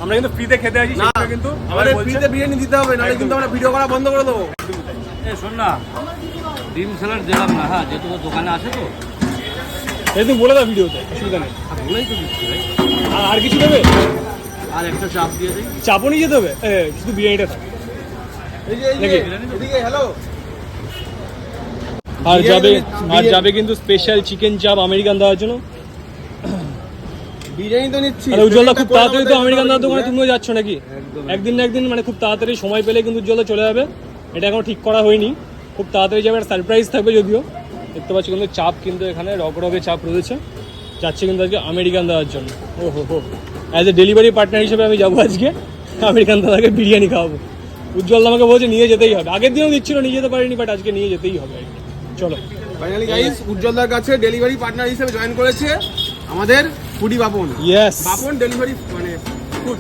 আমরা কিন্তু ফ্রিতে খেতে আসি, না সেটা কিন্তু আমাদের ফ্রিতে বিরিয়ানি দিতে হবে, নাহলে কিন্তু আমরা ভিডিও করা বন্ধ করে দেবো। শোন না, ডিম স্যালাড দিলাম না, হ্যাঁ যেহেতু দোকানে আছে তো এই তুমি বলে দাও ভিডিওতে, অসুবিধা নেই। বলেই তো দিচ্ছি ভাই। আর কিছু দেবে? আর একটা চাপ দিয়ে দিই। চাপও নিয়ে যেতে হবে? শুধু বিরিয়ানিটা থাক। এদিকে হ্যালো। আর যাবে কিন্তু স্পেশাল চিকেন চাপ আমেরিকান দেওয়ার জন্য। বিরিয়ানি তো নিচ্ছি। আর উজ্জ্বলদা খুব তাড়াতাড়ি তো আমেরিকান দেওয়ার দোকানে তুমিও যাচ্ছ নাকি? একদিন না একদিন মানে খুব তাড়াতাড়ি সময় পেলে কিন্তু উজ্জ্বলদা চলে যাবে। এটা এখনো ঠিক করা হয়নি, খুব তাড়াতাড়ি যাবে। একটা সারপ্রাইজ থাকবে যদিও। দেখতে পাচ্ছি কিন্তু চাপ কিন্তু এখানে রগে চাপ রয়েছে, যাচ্ছে কিন্তু আজকে আমেরিকান দেওয়ার জন্য। ও হো, অ্যাজ এ ডেলিভারি পার্টনার হিসেবে আমি যাবো আজকে আমেরিকান দাদাকে বিরিয়ানি খাওয়াবো। উজ্জ্বলদা আমাকে বলছে নিয়ে যেতেই হবে, আগের দিনও দিচ্ছিল নিয়ে যেতে পারিনি, বাট আজকে নিয়ে যেতেই হবে আর কি। চলো ফাইনালি গাইস, উজ্জ্বলদার কাছে ডেলিভারি পার্টনার হিসেবে জয়েন করেছে আমাদের foodie Bapan. Yes, Bapan delivery মানে ফুড